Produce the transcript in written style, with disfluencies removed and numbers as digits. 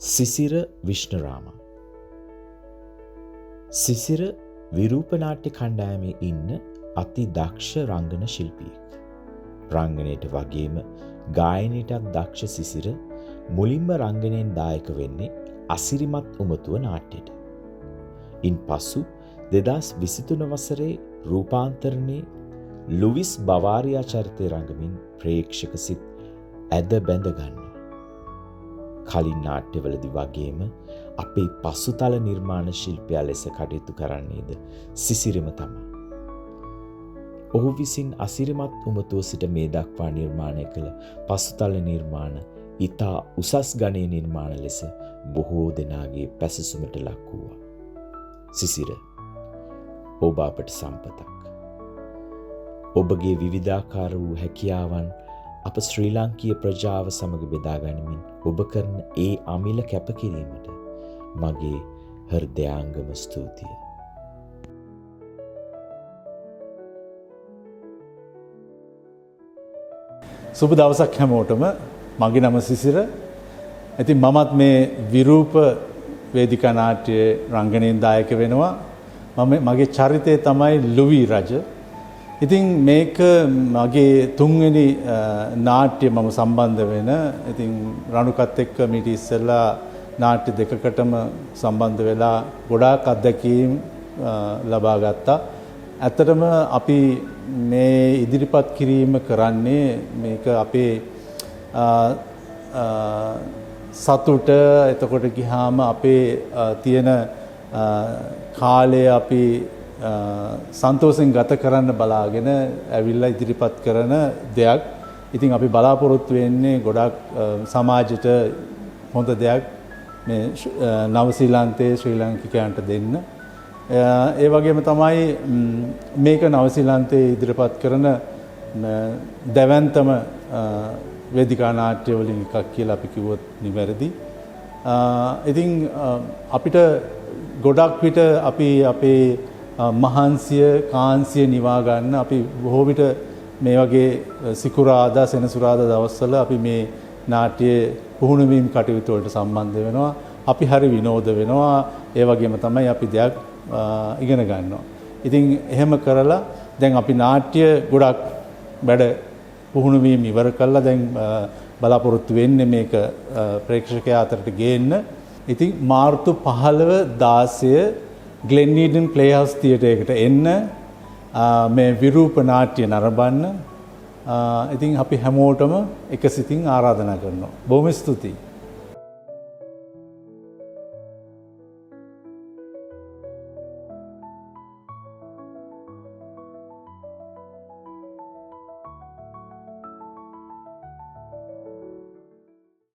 සිසිර විශ්ණරාම. සිසිර විරූප නාට්‍ය කණ්ඩායමේ ඉන්න අති දක්ෂ රංගන ශිල්පියෙක්. රංගනයට වගේම ගායනයටත් දක්ෂ සිසිර මුලින්ම රංගනයෙන් දායක වෙන්නේ අසිරිමත් උමතුව නාට්‍යයට. ඉන් පසු 2023 වසරේ රූපාන්තරණේ ලුවිස් බවාරියා චරිතය රංගමින් ප්‍රේක්ෂක සිත් ඇද බැඳ ගන්නවා. කලින් නාට්‍යවලදී වගේම අපේ පසුතල නිර්මාණ ශිල්පියා ලෙස කටයුතු කරන්නේද සිසිරම තමයි. ඔහු විසින් අසිරිමත් උමතුව සිට මේ දක්වා නිර්මාණය කළ පසුතල නිර්මාණ ඉතා උසස් ගණයේ නිර්මාණ ලෙස බොහෝ දෙනාගේ පැසසුමට ලක් වූවා. සිසිර, ඔබ අපට සම්පතක්. ඔබගේ විවිධාකාර වූ හැකියාවන් අප ශ්‍රී ලාංකීය ප්‍රජාව සමග බෙදා ගනිමින් ඔබ කරන ඒ අමිල කැපකිරීමට මගේ හෘදයාංගම ස්තුතිය. සුබ දවසක් හැමෝටම. මගේ නම සිසිර. ඉතින් මමත් මේ විරූප වේදිකා නාට්‍යයේ රංගනයෙන් දායක වෙනවා. මගේ චරිතය තමයි ලුවි රජ. ඉතින් මේක මගේ තුන්වෙනි නාට්‍ය මම සම්බන්ධ වෙන. ඉතින් රණුකත් එක්ක මීට ඉස්සෙල්ලා නාට්‍ය දෙකකටම සම්බන්ධ වෙලා ගොඩාක් අත්දැකීම් ලබා ගත්තා. ඇත්තටම අපි මේ ඉදිරිපත් කිරීම කරන්නේ මේක අපේ සතුට, එතකොට ගියාම අපේ තියෙන කාලය අපි සන්තෝෂෙන් ගත කරන්න බලාගෙන ඇවිල්ලා ඉදිරිපත් කරන දෙයක්. ඉතින් අපි බලාපොරොත්තු වෙන්නේ ගොඩක් සමාජයට හොඳ දෙයක් මේ නවසීලන්තයේ ශ්‍රී ලාංකිකයන්ට දෙන්න. ඒ වගේම තමයි මේක නවසීලන්තයේ ඉදිරිපත් කරන දැවැන්තම වේදිකා නාට්‍ය වලින් එකක් කියලා අපි කිව්වොත් නිවැරදි. ඉතින් අපිට ගොඩක් විට අපි අපේ මහන්සිය කාන්සිය නිවා ගන්න අපි බොහෝ විට මේ වගේ සිකුරාදා සෙනසුරාදා දවස්වල අපි මේ නාට්‍යයේ පුහුණු වීම කටයුතු වලට සම්බන්ධ වෙනවා. අපි හරි විනෝද වෙනවා. ඒ වගේම තමයි අපි දෙයක් ඉගෙන ගන්නවා. ඉතින් එහෙම කරලා දැන් අපි නාට්‍ය ගොඩක් වැඩ පුහුණු වීම ඉවර කළා. දැන් බලාපොරොත්තු වෙන්නේ මේක ප්‍රේක්ෂකයා අතරට ගේන්න. ඉතින් මාර්තු 15 16 ග්ලෙන් ඊඩන් ප්ලේහවුස් තියටරයකට එන්න මේ විරූප නාට්‍ය නරඹන්න. ඉතින් අපි හැමෝටම එකසිතින් ආරාධනා කරනවා. බොහොම ස්තුතියි.